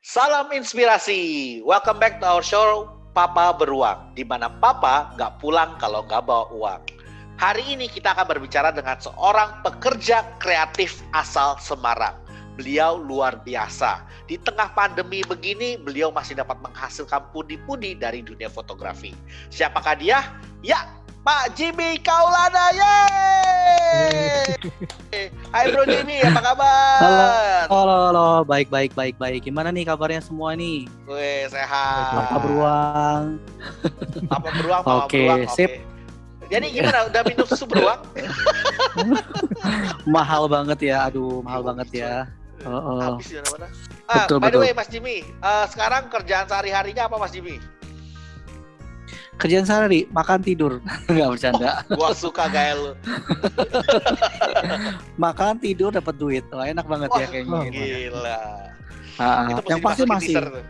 Salam inspirasi. Welcome back to our show Papa Beruang, di mana Papa nggak pulang kalau nggak bawa uang. Hari ini kita akan berbicara dengan seorang pekerja kreatif asal Semarang. Beliau luar biasa. Di tengah pandemi begini, beliau masih dapat menghasilkan pundi-pundi dari dunia fotografi. Siapakah dia? Ya, Pak Jimmy Kaulana. Yeay! Hai Bro Jimmy, apa kabar? Halo, baik. Gimana nih kabarnya semua nih? Wih, sehat. Papa Beruang. Papa Beruang, Mama Oke, Beruang. sip. Jadi gimana? Udah minum susu beruang? Mahal banget ya, mahal banget ya. Habis di mana-mana. Betul, By the betul. way, Mas Jimmy, sekarang kerjaan sehari-harinya apa, Mas Jimmy? Kerjaan sehari, makan tidur. Nggak bercanda. Gua suka gaya lu. Makan tidur dapat duit. Wah, enak banget ya kayaknya. Gila. Itu Yang pasti dimasukin masih, teaser tuh.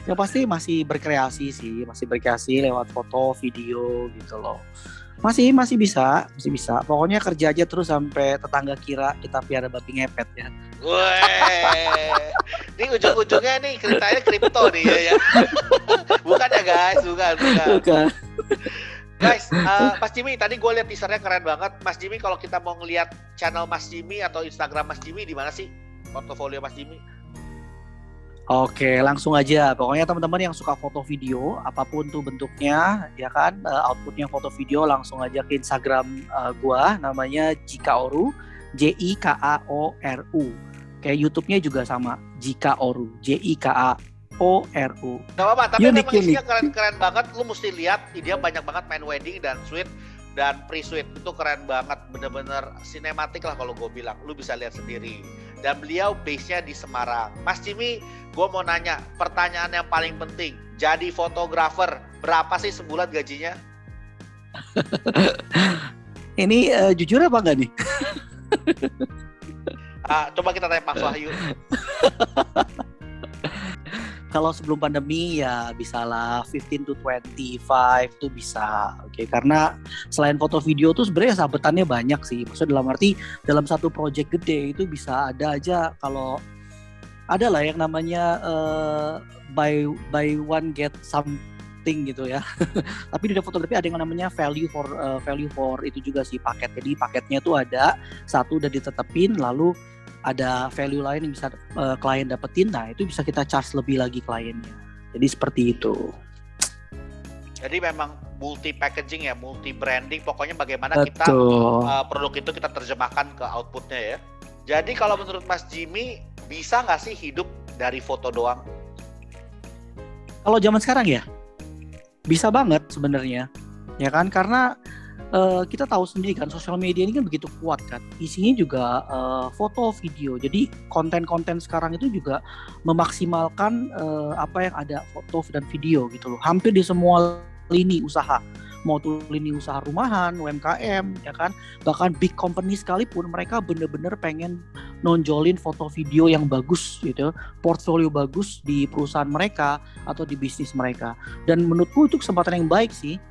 yang pasti masih berkreasi sih, masih berkreasi lewat foto, video gitu loh. Masih bisa. Pokoknya kerja aja terus sampai tetangga kira kita piara babi ngepet ya. Weh, ini ujung-ujungnya nih ceritanya kripto nih ya. Bukan ya guys, bukan. Guys, Mas Jimmy, tadi gue lihat teasernya keren banget. Mas Jimmy, kalau kita mau ngelihat channel Mas Jimmy atau Instagram Mas Jimmy, di mana sih portofolio Mas Jimmy? Oke, langsung aja. Pokoknya teman-teman yang suka foto video, apapun tuh bentuknya, ya kan, outputnya foto video, langsung aja ke Instagram gua, namanya Jikaoru, Jikaoru. Kayak YouTube-nya juga sama, Jikaoru, Jikaoru. Gak apa-apa, tapi Unik. memang isinya keren banget. Lu mesti lihat, dia banyak banget main wedding dan suite dan pre-suite. Itu keren banget, bener-bener sinematik lah kalau gue bilang. Lu bisa lihat sendiri. Dan beliau base-nya di Semarang. Mas Jimmy, gue mau nanya, pertanyaan yang paling penting. Jadi fotografer, berapa sih sebulan gajinya? Ini jujur apa enggak nih? Coba kita tanya Pak Wahyu. Kalau sebelum pandemi ya bisalah 15 to 25 tuh bisa. Oke, karena selain foto video tuh sebenarnya sabetannya banyak sih. Maksudnya dalam arti dalam satu project gede itu bisa ada aja, kalau ada lah yang namanya buy one get something gitu ya. Tapi di fotografi ada yang namanya value for itu juga sih, paket. Jadi paketnya tuh ada satu udah ditetepin, lalu ada value lain yang bisa klien dapetin. Nah itu bisa kita charge lebih lagi kliennya. Jadi seperti itu. Jadi memang multi packaging ya, multi branding. Pokoknya bagaimana kita produk itu kita terjemahkan ke outputnya ya. Jadi kalau menurut Mas Jimmy, bisa nggak sih hidup dari foto doang? Kalau zaman sekarang ya bisa banget sebenarnya, ya kan, karena kita tahu sendiri kan sosial media ini kan begitu kuat kan, isinya juga foto video. Jadi konten-konten sekarang itu juga memaksimalkan apa yang ada foto dan video gitu loh, hampir di semua lini usaha, mau tuh lini usaha rumahan, UMKM ya kan, bahkan big company sekalipun mereka bener-bener pengen nonjolin foto video yang bagus gitu, portfolio bagus di perusahaan mereka atau di bisnis mereka. Dan menurutku itu kesempatan yang baik sih,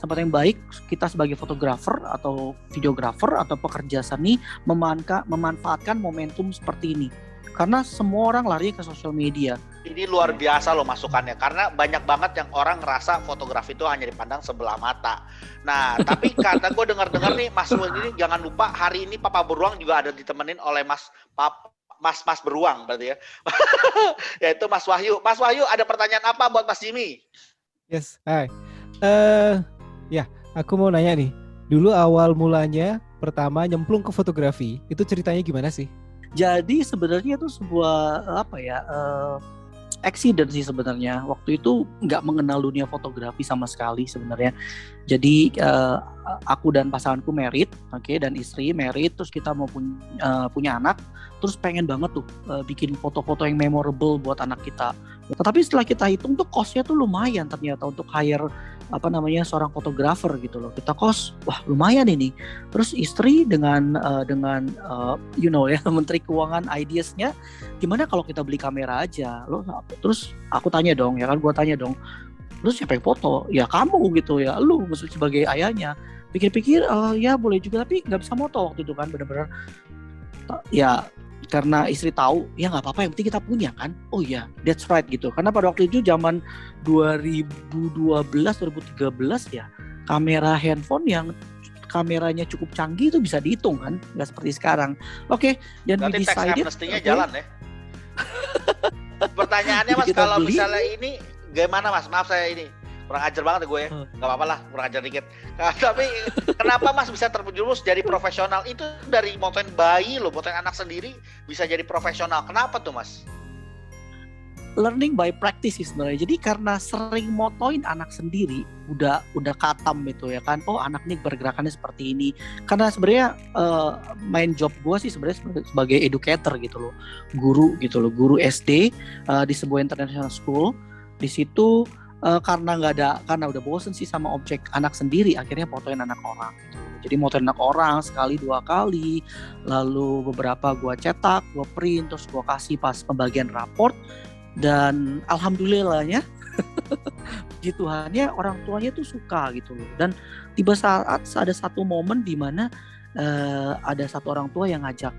kesempatan yang baik kita sebagai fotografer atau videografer atau pekerja seni memanfaatkan momentum seperti ini, karena semua orang lari ke sosial media. Ini luar biasa loh masukannya, karena banyak banget yang orang ngerasa fotografi itu hanya dipandang sebelah mata. Nah, tapi kata gue dengar-dengar nih, Mas Wahyu ini jangan lupa hari ini Papa Beruang juga ada ditemenin oleh Mas Beruang berarti ya. Yaitu Mas Wahyu. Mas Wahyu, ada pertanyaan apa buat Mas Jimmy? Yes, hai. Ya, aku mau nanya nih. Dulu awal mulanya pertama nyemplung ke fotografi, itu ceritanya gimana sih? Jadi sebenarnya itu sebuah accident sih sebenarnya. Waktu itu nggak mengenal dunia fotografi sama sekali sebenarnya. Jadi aku dan pasanganku married, dan istri married, terus kita mau punya anak, terus pengen banget tuh bikin foto-foto yang memorable buat anak kita. Tetapi setelah kita hitung tuh cost-nya tuh lumayan ternyata untuk hire seorang fotografer gitu loh. Kita cost, wah lumayan ini. Terus istri dengan Menteri Keuangan ideasnya, gimana kalau kita beli kamera aja? Terus aku tanya dong, gue tanya dong. Terus siapa yang foto? Ya kamu gitu ya, lu maksud sebagai ayahnya. Pikir-pikir ya boleh juga, tapi nggak bisa moto waktu itu kan, benar-benar ya karena istri tahu, ya nggak apa-apa, yang penting kita punya kan. Oh iya, that's right gitu. Karena pada waktu itu zaman 2012-2013 ya, kamera handphone yang kameranya cukup canggih itu bisa dihitung kan, nggak seperti sekarang. Oke, dan Berarti we tax decided, amnesty-nya jalan ya. Pertanyaannya Mas, Kita kalau beli. misalnya ini gimana Mas? Maaf saya ini kurang ajar banget gue ya. Gak apa-apa lah, kurang ajar dikit. Nah, tapi kenapa Mas bisa terjerumus jadi profesional? Itu dari motoin bayi loh, motoin anak sendiri bisa jadi profesional. Kenapa tuh Mas? Learning by practice sih sebenarnya. Jadi karena sering motoin anak sendiri, udah katam itu ya kan. Oh, anak nih pergerakannya seperti ini. Karena sebenarnya main job gue sih sebenarnya sebagai educator gitu loh, guru gitu loh, guru SD di sebuah international school. Di situ karena udah bosen sih sama objek anak sendiri, akhirnya fotoin anak orang gitu. Jadi motoin anak orang sekali 2 kali, lalu beberapa gue cetak, gue print, terus gue kasih pas pembagian raport. Dan alhamdulillahnya puji Tuhannya orang tuanya tuh suka gitu loh. Dan tiba saat ada satu momen di mana ada satu orang tua yang ngajak,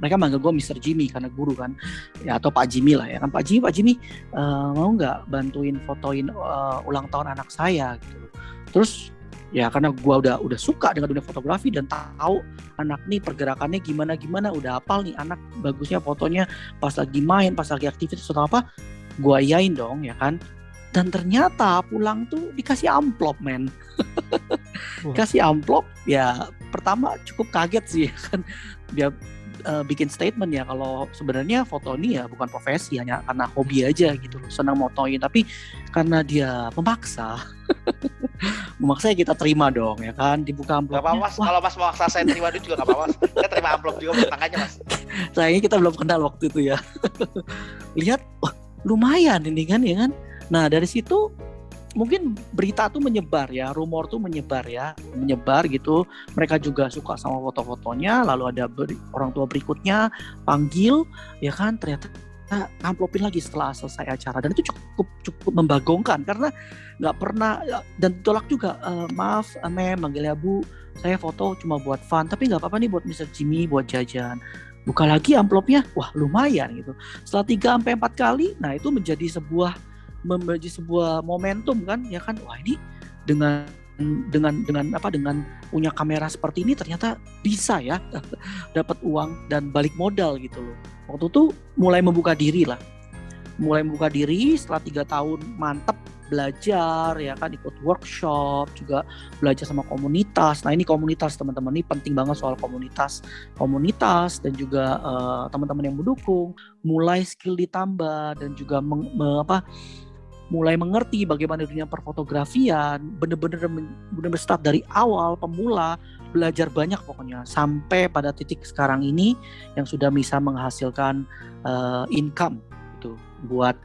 mereka manggil gue Mr. Jimmy karena guru kan ya, atau Pak Jimmy lah ya kan. Pak Jimmy mau nggak bantuin fotoin ulang tahun anak saya gitu. Terus ya karena gue udah suka dengan dunia fotografi dan tahu anak nih pergerakannya gimana, udah hafal nih anak bagusnya fotonya pas lagi main, pas lagi aktivitas atau apa, gue iyain dong ya kan. Dan ternyata pulang tuh dikasih amplop men. Kasih amplop ya, pertama cukup kaget sih kan. Dia bikin statement ya kalau sebenarnya foto ini ya bukan profesi, hanya karena hobi aja gitu loh, senang motoin. Tapi karena dia memaksa ya kita terima dong ya kan, dibuka amplopnya. Gak apa-apa Mas, kalau Mas memaksa saya terima duit juga gak apa-apa Mas. Saya terima amplop juga buat tangannya Mas. Sayangnya kita belum kenal waktu itu ya. Lihat, wah lumayan ini kan ya kan. Nah dari situ mungkin berita tuh menyebar ya, rumor tuh menyebar gitu. Mereka juga suka sama foto-fotonya. Lalu ada orang tua berikutnya panggil ya kan, ternyata amplopin lagi setelah selesai acara. Dan itu cukup membagongkan karena nggak pernah, dan tolak juga, maaf manggilnya Bu, saya foto cuma buat fun, tapi nggak apa-apa nih buat Mr. Jimmy, buat jajan. Buka lagi amplopnya, wah lumayan gitu. Setelah 3-4 kali, nah itu menjadi sebuah momentum kan ya kan. Wah ini dengan punya kamera seperti ini ternyata bisa ya dapat uang dan balik modal gitu loh. Waktu itu mulai membuka diri setelah 3 tahun mantep belajar ya kan, ikut workshop juga, belajar sama komunitas. Nah ini komunitas teman-teman, ini penting banget soal komunitas dan juga teman-teman yang mendukung, mulai skill ditambah dan juga mulai mengerti bagaimana dunia perfotografian, bener-bener start dari awal, pemula, belajar banyak pokoknya, sampai pada titik sekarang ini yang sudah bisa menghasilkan income gitu buat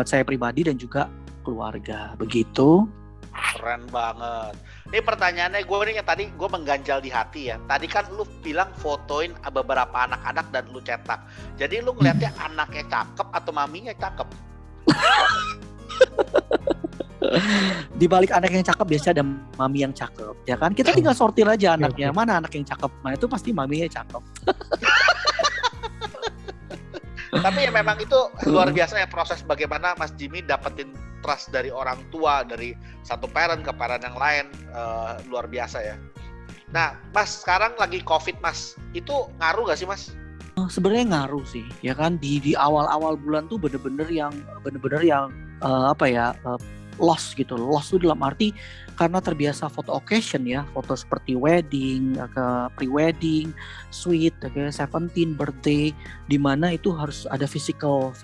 saya pribadi dan juga keluarga, begitu. Keren banget. Ini pertanyaannya gue nih, yang tadi gue mengganjal di hati ya. Tadi kan lu bilang fotoin beberapa anak-anak dan lu cetak. Jadi lu ngeliatnya anaknya cakep atau maminya cakep? Di balik anak yang cakep biasanya ada mami yang cakep ya kan. Kita tinggal sortir aja anaknya, mana anak yang cakep, nah itu pasti maminya cakep. Tapi ya memang itu luar biasa ya proses bagaimana Mas Jimmy dapetin trust dari orang tua, dari satu parent ke parent yang lain, luar biasa ya. Nah Mas, sekarang lagi COVID Mas, itu ngaruh gak sih Mas? Sebenarnya ngaruh sih ya kan. Di awal-awal bulan tuh bener-bener yang loss gitu. Loss tuh dalam arti karena terbiasa foto occasion ya, foto seperti wedding, pre-wedding, sweet, 17 birthday, di mana itu harus ada physical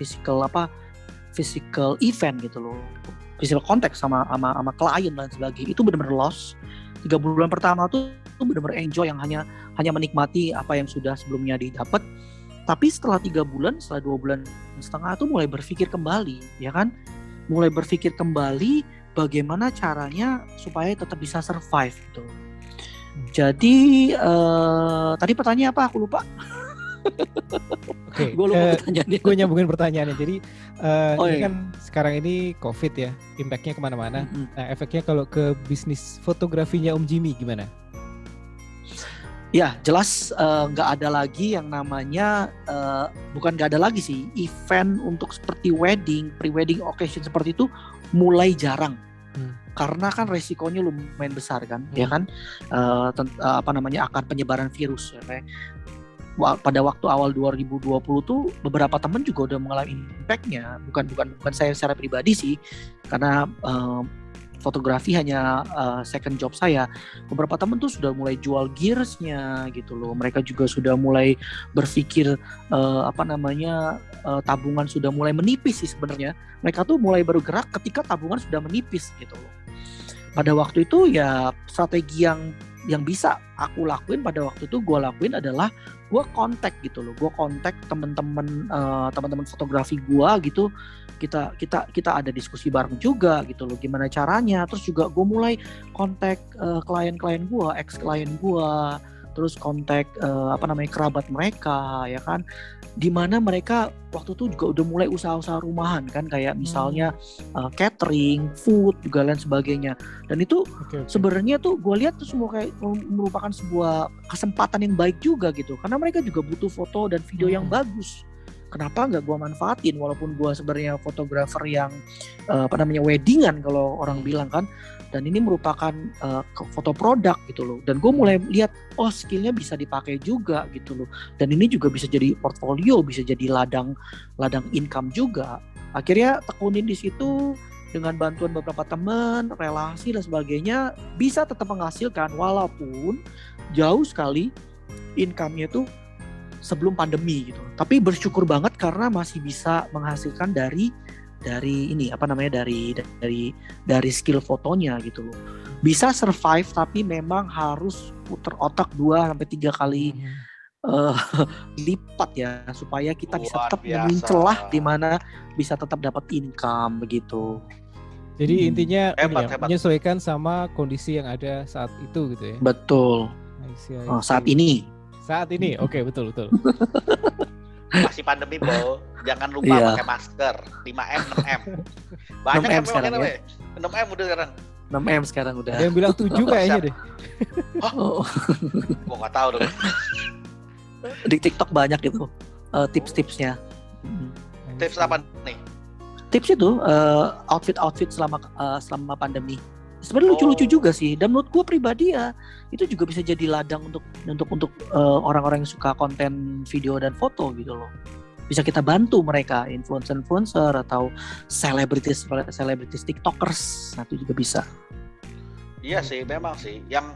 event gitu loh, physical contact sama klien dan sebagainya. Itu benar-benar loss. 3 bulan pertama tuh benar-benar enjoy, yang hanya menikmati apa yang sudah sebelumnya didapat. Tapi setelah 3 bulan, setelah 2 bulan setengah tuh mulai berpikir kembali ya kan. Mulai berpikir kembali bagaimana caranya supaya tetap bisa survive gitu. Jadi tadi pertanyaannya apa? Aku lupa. Oke, Gue lupa pertanyaannya. gue nyambungin pertanyaannya. Jadi ini iya. kan sekarang ini COVID ya, impactnya kemana-mana. Nah efeknya kalau ke bisnis fotografinya Om Jimmy gimana? Ya, jelas nggak ada lagi yang namanya, bukan nggak ada lagi sih, event untuk seperti wedding, pre-wedding occasion seperti itu mulai jarang. Karena kan resikonya lumayan besar kan, ya kan, akan penyebaran virus. Ya, kayak pada waktu awal 2020 tuh beberapa temen juga udah mengalami impact-nya, bukan saya secara pribadi sih, karena fotografi hanya second job saya. Beberapa temen tuh sudah mulai jual gearsnya gitu loh. Mereka juga sudah mulai berpikir tabungan sudah mulai menipis sih sebenarnya. Mereka tuh mulai bergerak ketika tabungan sudah menipis gitu loh. Pada waktu itu ya strategi yang bisa aku lakuin pada waktu itu gue lakuin adalah gue kontak gitu loh. Gue kontak teman-teman fotografi gue gitu. Kita ada diskusi bareng juga gitu loh, gimana caranya. Terus juga gue mulai kontak klien-klien gue, ex-klien gue, terus kontak kerabat mereka, ya kan, dimana mereka waktu itu juga udah mulai usaha-usaha rumahan kan, kayak misalnya catering, food juga lain sebagainya. Dan itu sebenarnya tuh gue lihat tuh semua kayak merupakan sebuah kesempatan yang baik juga gitu, karena mereka juga butuh foto dan video yang bagus. Kenapa nggak gue manfaatin, walaupun gue sebenarnya fotografer yang weddingan kalau orang bilang kan, dan ini merupakan foto produk gitu loh. Dan gue mulai lihat, oh skillnya bisa dipakai juga gitu loh. Dan ini juga bisa jadi portfolio, bisa jadi ladang income juga. Akhirnya tekunin di situ dengan bantuan beberapa teman, relasi dan sebagainya, bisa tetap menghasilkan walaupun jauh sekali income-nya tuh sebelum pandemi gitu. Tapi bersyukur banget karena masih bisa menghasilkan dari skill fotonya gitu loh. Bisa survive tapi memang harus puter otak 2-3 kali lipat ya, supaya kita bisa tetap nemuin celah di mana bisa tetap dapat income begitu. Jadi intinya menyesuaikan sama kondisi yang ada saat itu gitu ya. Betul. Saat ini. Oke, betul. Masih pandemi, Bo. Jangan lupa pakai masker. 5M, 6M. Banyak 6M sekarang ya. 6M udah sekarang. 6M sekarang udah. Ada yang bilang 7 kayaknya deh. Gua nggak tahu dong. Di TikTok banyak gitu tips-tipsnya. Tips apa nih? Tips itu outfit selama pandemi. Sebenarnya lucu-lucu juga sih, dan menurut gue pribadi ya itu juga bisa jadi ladang untuk orang-orang yang suka konten video dan foto gitu loh. Bisa kita bantu mereka, influencer atau selebritis tiktokers, nah itu juga bisa. Iya sih, memang sih. Yang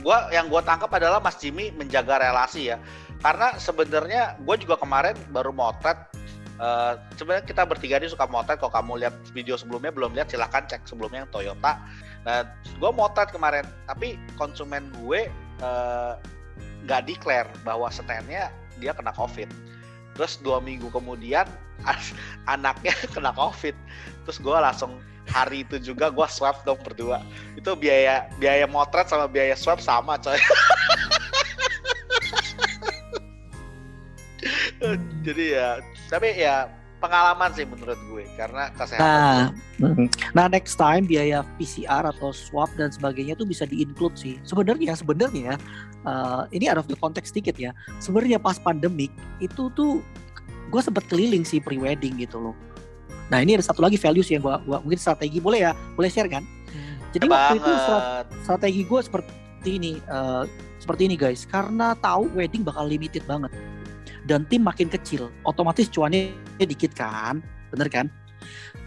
gua tangkap adalah Mas Jimmy menjaga relasi ya, karena sebenarnya gue juga kemarin baru motret. Sebenarnya kita bertiga ini suka motret. Kalau kamu lihat video sebelumnya belum lihat, silahkan cek sebelumnya yang Toyota. Nah, gue motret kemarin, tapi konsumen gue nggak declare bahwa standnya dia kena COVID. Terus 2 minggu kemudian anaknya kena COVID. Terus gue langsung hari itu juga gue swab dong berdua. Itu biaya motret sama biaya swab sama coy. Jadi ya, tapi ya pengalaman sih menurut gue, karena kesehatan. Nah next time biaya PCR atau swab dan sebagainya tuh bisa di-include sih. Sebenarnya ini out of the context dikit ya. Sebenarnya pas pandemik itu tuh gue sempet keliling sih pre-wedding gitu loh. Nah ini ada satu lagi values yang gue mungkin strategi, boleh share kan? Jadi waktu itu strategi gue seperti ini guys, karena tahu wedding bakal limited banget. Dan tim makin kecil, otomatis cuannya dikit kan, bener kan?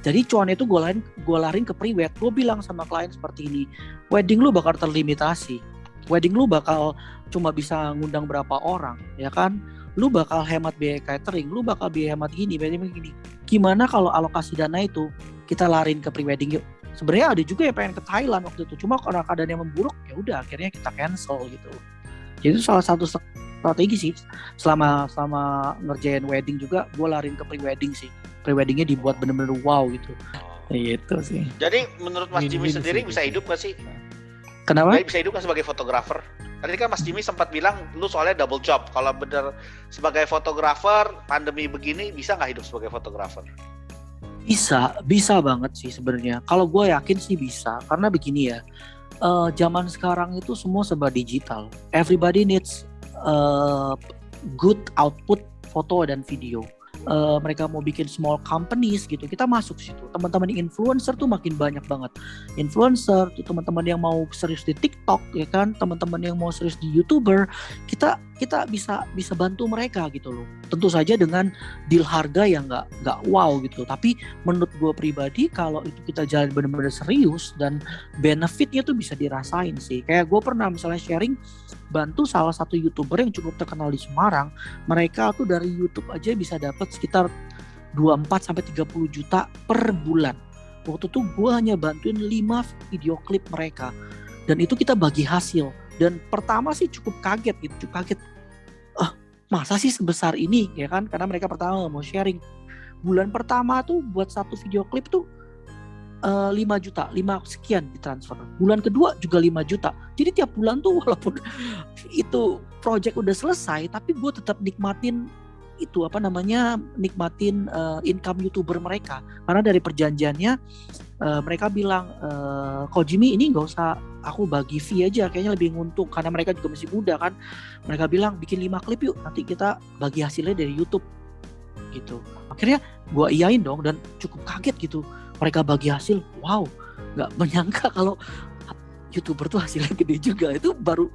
Jadi cuannya itu gue larin ke pre-wed. Gue bilang sama klien seperti ini, wedding lu bakal terlimitasi, wedding lu bakal cuma bisa ngundang berapa orang, ya kan? Lu bakal hemat biaya catering, lu bakal biaya hemat gini. Gimana kalau alokasi dana itu kita larin ke pre-wedding yuk? Sebenarnya ada juga yang pengen ke Thailand waktu itu, cuma karena keadaannya memburuk, ya udah akhirnya kita cancel gitu. Jadi itu salah satu strategi sih, selama ngerjain wedding juga gue larin ke pre-wedding sih. Pre-weddingnya dibuat bener-bener wow gitu. Gitu sih. Jadi menurut Mas Jimmy sendiri bisa hidup gak sih? Kenapa? Bisa hidup gak sebagai fotografer? Tadi kan Mas Jimmy sempat bilang lu soalnya double job. Kalau bener sebagai fotografer pandemi begini bisa gak hidup sebagai fotografer? Bisa banget sih sebenarnya. Kalau gue yakin sih bisa, karena begini ya. zaman sekarang itu semua serba digital. Everybody needs good output foto dan video. Mereka mau bikin small companies gitu, kita masuk situ. Teman-teman influencer tuh makin banyak banget. Influencer tuh teman-teman yang mau serius di TikTok ya kan, teman-teman yang mau serius di YouTuber, kita bisa bantu mereka gitu loh. Tentu saja dengan deal harga yang nggak wow gitu. Tapi menurut gue pribadi kalau itu kita jalan benar-benar serius dan benefitnya tuh bisa dirasain sih. Kayak gue pernah misalnya sharing bantu salah satu YouTuber yang cukup terkenal di Semarang. Mereka tuh dari YouTube aja bisa dapat sekitar 24 sampai 30 juta per bulan. Waktu itu gue hanya bantuin 5 video klip mereka. Dan itu kita bagi hasil. Dan pertama sih cukup kaget gitu, masa sih sebesar ini ya kan? Karena mereka pertama mau sharing. Bulan pertama tuh buat satu video klip tuh 5 juta, 5 sekian ditransfer. Bulan kedua juga 5 juta. Jadi tiap bulan tuh walaupun itu project udah selesai, tapi gue tetap nikmatin nikmatin income YouTuber mereka. Karena dari perjanjiannya mereka bilang, kok Jimmy ini nggak usah aku bagi fee aja, kayaknya lebih nguntung karena mereka juga masih muda kan. Mereka bilang bikin 5 klip yuk, nanti kita bagi hasilnya dari YouTube gitu. Akhirnya gue iyain dong dan cukup kaget gitu. Mereka bagi hasil, wow, nggak menyangka kalau YouTuber tuh hasilnya gede juga. Itu baru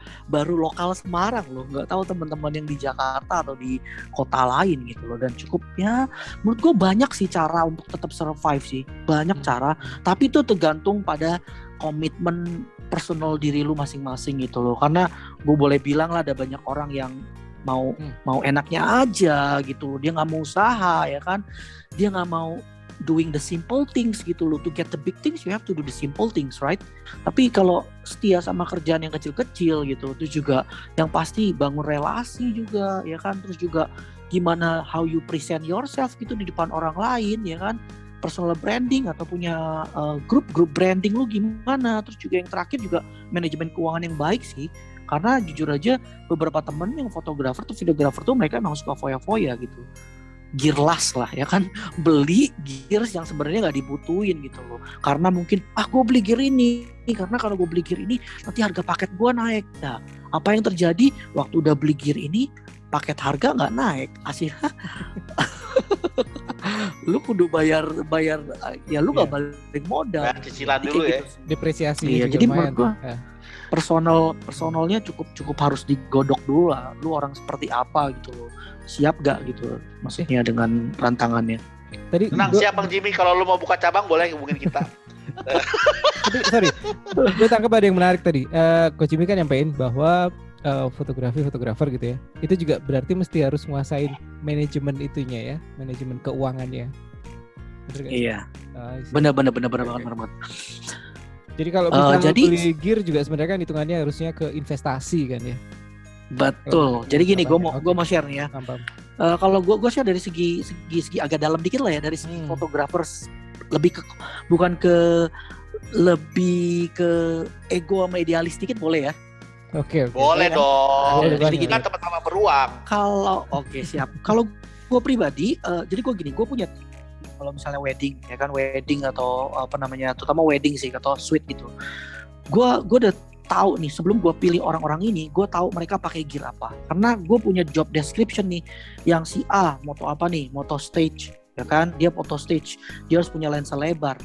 lokal Semarang loh, nggak tahu teman-teman yang di Jakarta atau di kota lain gitu loh. Dan cukup ya, menurut gue banyak sih cara untuk tetap survive sih, banyak cara. Tapi itu tergantung pada komitmen personal diri lu masing-masing gitu loh. Karena gue boleh bilang lah ada banyak orang yang mau enaknya aja gitu loh. Dia nggak mau usaha ya kan, dia nggak mau doing the simple things gitu loh. To get the big things you have to do the simple things, right? Tapi kalau setia sama kerjaan yang kecil-kecil gitu, itu juga yang pasti bangun relasi juga ya kan. Terus juga gimana how you present yourself gitu di depan orang lain ya kan. Personal branding atau punya grup branding lu gimana. Terus juga yang terakhir juga manajemen keuangan yang baik sih. Karena jujur aja beberapa temen yang fotografer tuh videografer tuh mereka emang suka foya-foya gitu. Gearless lah ya kan, beli gears yang sebenarnya nggak dibutuhin gitu loh. Karena mungkin gue beli gear ini karena kalau gue beli gear ini nanti harga paket gue naik. Nah, apa yang terjadi waktu udah beli gear ini paket harga nggak naik, hasilnya lu kudu bayar ya lu nggak balik modal. Bayar cicilan dulu ya. Gitu. Depresiasi. Iya, jadi menurut gue personalnya cukup harus digodok dulu lah. Lu orang seperti apa gitu loh. Siap gak gitu maksudnya dengan tantangannya. Tadi Tenang, siap Bang Jimmy, kalau lu mau buka cabang boleh hubungin kita. Tapi sorry, gue tangkap ada yang menarik tadi. Coach Jimmy kan nyampein bahwa fotografer gitu ya, itu juga berarti mesti harus nguasain manajemen itunya ya, manajemen keuangannya. Iya. Benar banget. Jadi kalau misalnya beli gear juga sebenarnya kan hitungannya harusnya ke investasi kan ya. Betul. Jadi gini, gue mau share nih ya. Kalau gue share dari segi agak dalam dikit lah ya, dari segi fotografer lebih ke ego sama idealis dikit boleh ya? Oke. Boleh dong. Jadi kita teman-teman beruang. Siap. Kalau gue pribadi, jadi gue gini, gue punya kalau misalnya wedding ya kan, wedding atau terutama wedding sih atau suite gitu. Gue udah tahu nih sebelum gue pilih orang-orang ini, gue tahu mereka pakai gear apa. Karena gue punya job description nih, yang si A moto apa nih, moto stage, ya kan? Dia foto stage, dia harus punya lensa lebar.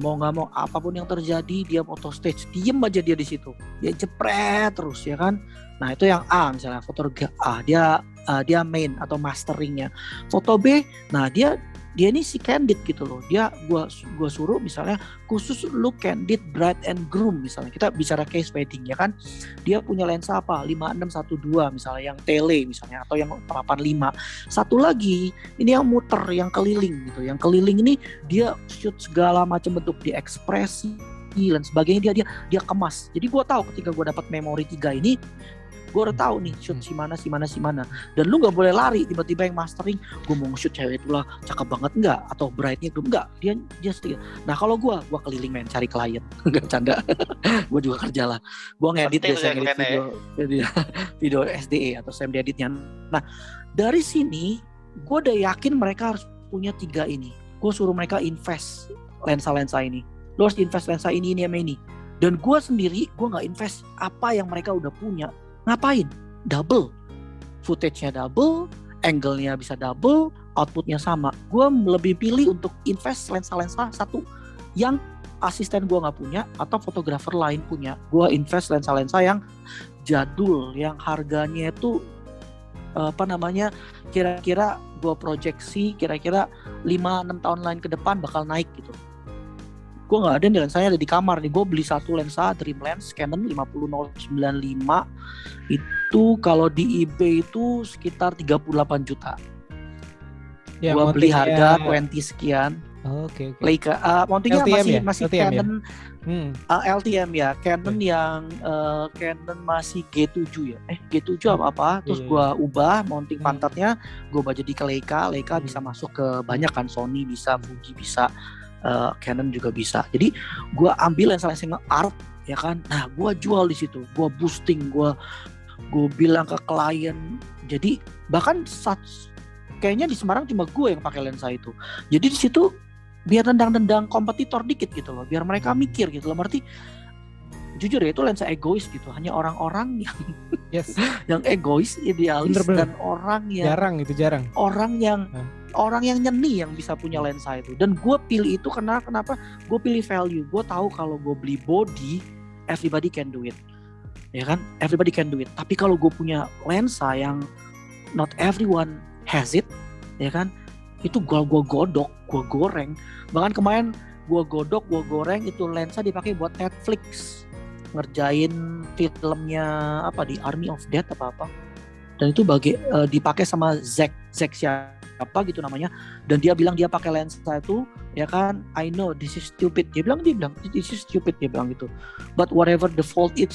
Mau nggak mau apapun yang terjadi dia foto stage, diem aja dia di situ, dia jepret terus ya kan. Nah itu yang A misalnya, fotografer A dia main atau masteringnya. Foto B, nah dia ini si candid gitu loh. Dia gua suruh misalnya khusus lu candid bride and groom misalnya. Kita bicara case wedding ya kan. Dia punya lensa apa? 5612 misalnya, yang tele misalnya, atau yang 85. Satu lagi ini yang muter, yang keliling gitu. Yang keliling ini dia shoot segala macam bentuk, di ekspresi dan sebagainya, dia kemas. Jadi gua tahu ketika gua dapat memori 3 ini, gue udah tahu nih shoot si mana. Dan lu nggak boleh lari tiba-tiba yang mastering gue mau nge-shoot cewek itu lah cakep banget enggak, atau bride-nya belum enggak, dia setia. Nah kalau gue keliling main cari klien, nggak canda. Gue juga kerja lah, gue ngedit biasanya video SDE atau SMD editnya. Nah dari sini gue udah yakin mereka harus punya 3 ini. Gue suruh mereka invest lensa ini, lu harus invest lensa ini sama ini. Dan gue sendiri, gue nggak invest apa yang mereka udah punya. Ngapain? Double. Footage-nya double, angle-nya bisa double, output-nya sama. Gue lebih pilih untuk invest lensa-lensa satu yang asisten gue nggak punya atau fotografer lain punya. Gue invest lensa-lensa yang jadul, yang harganya itu kira-kira gue proyeksi kira-kira 5-6 tahun lain ke depan bakal naik gitu. Gue nggak ada nih, lensanya ada di kamar nih. Gue beli satu lensa Dreamlens Canon 50-95 itu kalau di eBay itu sekitar 38 juta. Ya, Gue beli mountingnya- harga 20 sekian. Oke. Leica mountingnya LTM masih LTM ya? Canon LTM ya. Canon Oke. yang Canon masih G7 ya. G7 apa? Terus Iya. gue ubah mounting Hmm. pantatnya, gue ubah jadi ke Leica. Leica bisa masuk ke banyak kan, Sony bisa, Fuji bisa, Canon juga bisa. Jadi gue ambil lensa-lensa yang art ya kan. Nah gue jual di situ, gue boosting, gue bilang ke klien. Jadi bahkan kayaknya di Semarang cuma gue yang pakai lensa itu. Jadi di situ biar nendang-nendang kompetitor dikit gitu loh, biar mereka mikir gitu loh. Berarti jujur ya, itu lensa egois gitu. Hanya orang-orang yang Yes. yang egois, idealis, Bener-bener. dan orang yang Jarang. orang yang nyeni yang bisa punya lensa itu. Dan gue pilih itu kenapa? Gue pilih value. Gue tahu kalau gue beli body, everybody can do it, ya kan? Everybody can do it. Tapi kalau gue punya lensa yang not everyone has it, ya kan? Itu gue godok, gue goreng. Bahkan kemarin gue godok, gue goreng, itu lensa dipakai buat Netflix, ngerjain filmnya apa di Army of Dead apa. Dan itu dipakai sama Zack siapa gitu namanya. Dan dia bilang dia pakai lensa itu, ya kan, I know this is stupid. Dia bilang this is stupid, dia bilang gitu. But whatever the fault it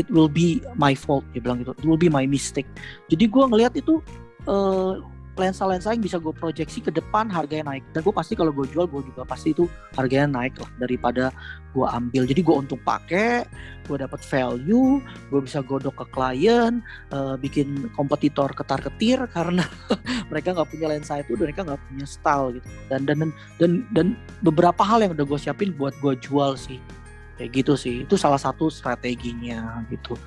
will be my fault, dia bilang gitu. It will be my mistake. Jadi gue ngelihat itu lensa-lensa yang bisa gue proyeksi ke depan harganya naik. Dan gue pasti kalau gue jual, gue juga pasti itu harganya naik lah daripada gue ambil. Jadi gue untung pakai, gue dapat value, gue bisa godok ke klien, bikin kompetitor ketar-ketir karena mereka nggak punya lensa itu, mereka nggak punya style gitu. Dan beberapa hal yang udah gue siapin buat gue jual sih, kayak gitu sih. Itu salah satu strateginya gitu.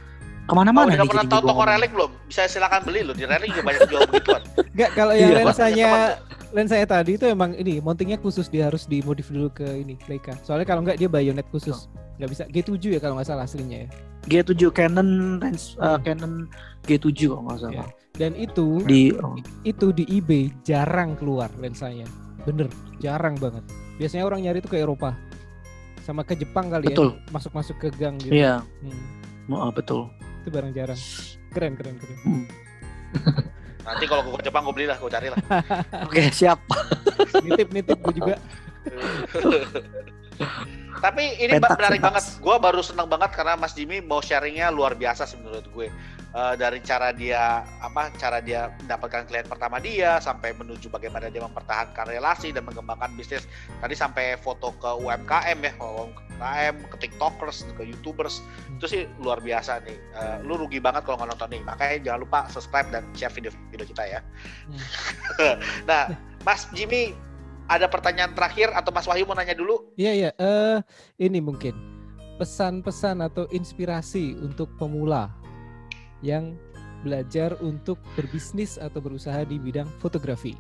Kemana-mana udah nih pernah jadi tahu gua toko ngomong. relik belum? Bisa silakan beli loh, di relik juga banyak jual begituan. Enggak, kalau yang Iya, lensanya tadi itu emang ini mountingnya khusus, dia harus dimodif dulu ke ini Leica. Soalnya kalau enggak dia bayonet khusus. Nggak bisa G7 ya kalau nggak salah aslinya ya. G7 Canon Canon G7 kalau nggak salah. Dan itu di eBay jarang keluar lensanya. Bener, jarang banget. Biasanya orang nyari itu ke Eropa. Sama ke Jepang kali Betul. ya. Masuk-masuk ke gang gitu. Iya, betul. Itu barang jarang. Keren. Nanti kalau gue ke Jepang gue belilah, gue carilah. Oke, siap. Nitip gue juga. Tapi ini menarik banget. Gue baru seneng banget karena Mas Jimmy mau sharingnya luar biasa sih menurut gue. Dari cara dia mendapatkan klien pertama dia, sampai menuju bagaimana dia mempertahankan relasi dan mengembangkan bisnis. Tadi sampai foto ke UMKM ya, UMKM, ke TikTokers, ke YouTubers. Itu sih luar biasa nih. Lu rugi banget kalau nggak nonton nih. Makanya jangan lupa subscribe dan share video kita ya. Nah, Mas Jimmy, ada pertanyaan terakhir atau Mas Wahyu mau nanya dulu? Iya. Ini mungkin pesan-pesan atau inspirasi untuk pemula yang belajar untuk berbisnis atau berusaha di bidang fotografi.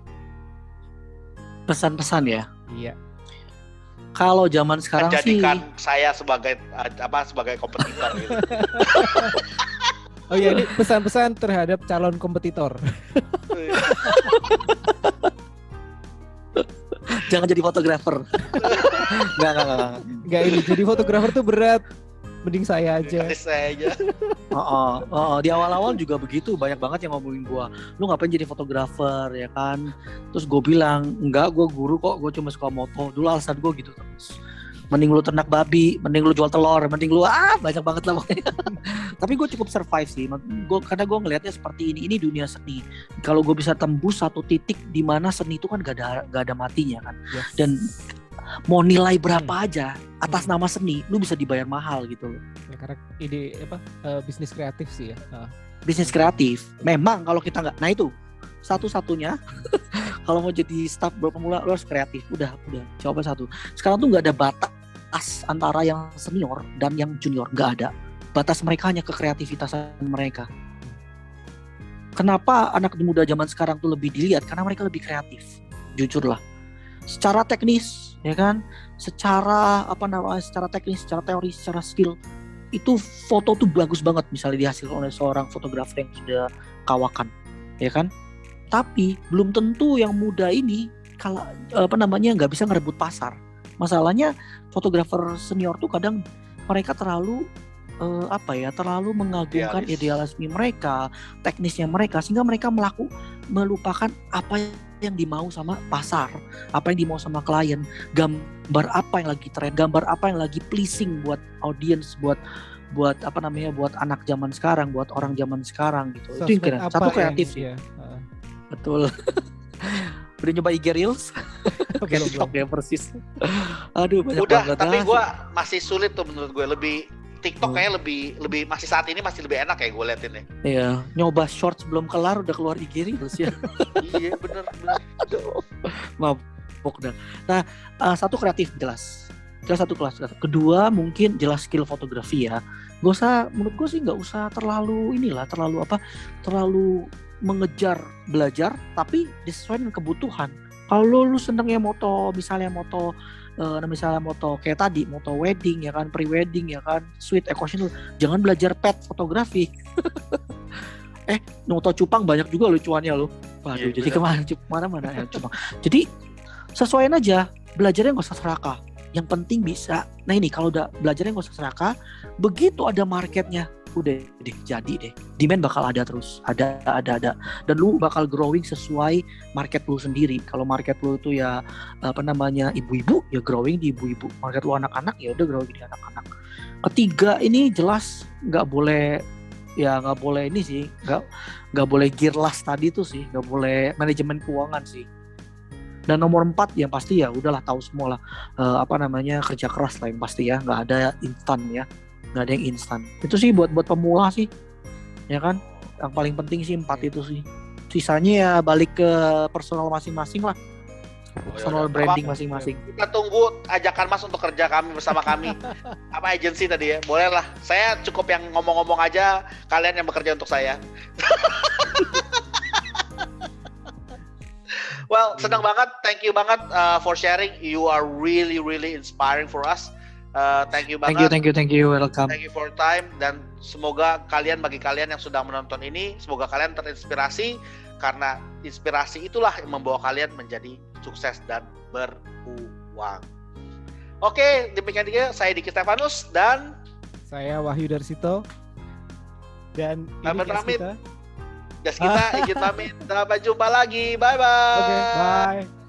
Pesan-pesan ya. Iya. Kalau zaman sekarang Jadikan sih saya sebagai kompetitor gitu. Oh iya, ini pesan-pesan terhadap calon kompetitor. jangan jadi fotografer. Enggak. Enggak, ini jadi fotografer tuh berat. Mending saya aja. Saya aja. Di awal-awal juga begitu, banyak banget yang ngomongin gua, lu ngapain jadi fotografer ya kan. Terus gue bilang, enggak, gue guru kok, gue cuma suka moto. Dulu alasan gue gitu terus. Mending lu ternak babi, mending lu jual telur, mending lu banyak banget lah pokoknya. Tapi gue cukup survive sih, karena gue ngelihatnya seperti ini dunia seni. Kalau gue bisa tembus satu titik di mana seni itu kan gak ada matinya kan. Yes. Dan mau nilai berapa aja atas nama seni, lu bisa dibayar mahal gitu loh. Ya, karena ide bisnis kreatif sih ya. Bisnis kreatif, memang kalau kita nggak, nah itu satu-satunya kalau mau jadi staff pemula lu harus kreatif. Udah coba satu. Sekarang tuh nggak ada batas batas antara yang senior dan yang junior, nggak ada. Batas mereka hanya ke kreativitasan mereka. Kenapa anak muda zaman sekarang tuh lebih dilihat? Karena mereka lebih kreatif, jujur lah. Secara teknis, ya kan? Secara secara teknis, secara teori, secara skill, itu foto tuh bagus banget misalnya dihasilkan oleh seorang fotografer yang sudah kawakan, ya kan? Tapi belum tentu yang muda ini kalau nggak bisa ngerebut pasar. Masalahnya fotografer senior tuh kadang mereka terlalu terlalu mengagungkan idealisme mereka, teknisnya mereka, sehingga mereka melupakan apa yang dimau sama pasar, apa yang dimau sama klien, gambar apa yang lagi tren, gambar apa yang lagi pleasing buat audience, buat anak zaman sekarang, buat orang zaman sekarang gitu. Itu yang kira satu kreatif sih. Betul. Udah nyoba IG Reels? Kayak TikTok ya persis. Aduh banyak banget. Tapi gue masih sulit tuh menurut gue, lebih TikTok kayaknya lebih masih saat ini masih lebih enak kayak gue liatin ya. Iya, nyoba shorts belum kelar udah keluar IG Reels ya. Iya bener. Aduh, mabok dah. Nah, satu kreatif jelas satu kelas. Kedua mungkin jelas skill fotografi ya. Menurut gue sih nggak usah terlalu terlalu mengejar belajar, tapi disesuaikan dengan kebutuhan. Kalau lu senengnya misalnya moto kayak tadi, moto wedding ya kan, pre-wedding ya kan, suite occasion, jangan belajar pet fotografi. Moto cupang banyak juga lucuannya lo. Waduh, jadi kemana-mana ya cupang. Jadi sesuaiin aja, belajarnya nggak usah serakah. Yang penting bisa. Nah ini kalau udah belajarnya nggak usah serakah, begitu ada marketnya, udah deh jadi deh. Demand bakal ada terus, ada. Dan lu bakal growing sesuai market lu sendiri. Kalau market lu itu ya ibu-ibu, ya growing di ibu-ibu. Market lu anak-anak, ya udah growing di anak-anak. Ketiga ini jelas nggak boleh ini sih, nggak boleh gearless tadi tuh sih, nggak boleh manajemen keuangan sih. Dan nomor 4 yang pasti ya udahlah tahu semua lah, kerja keras lah yang pasti ya, nggak ada instan ya, nggak ada yang instan. Itu sih buat pemula sih, ya kan, yang paling penting sih 4 itu sih. Sisanya ya balik ke personal masing-masing lah, personal branding masing-masing. Kita tunggu ajakan Mas untuk kerja kami bersama kami. Apa agensi tadi ya? Boleh lah. Saya cukup yang ngomong-ngomong aja, kalian yang bekerja untuk saya. Well, senang banget. Thank you banget for sharing. You are really inspiring for us. Thank you banget. Thank you. Welcome. Thank you for time. Dan semoga bagi kalian yang sedang menonton ini, semoga kalian terinspirasi, karena inspirasi itulah yang membawa kalian menjadi sukses dan beruang. Oke, demikian dia. Saya Diki Stefanus dan saya Wahyu Darsito. Dan ini kita izin pamit. Sampai jumpa lagi. Bye-bye. Oke, bye.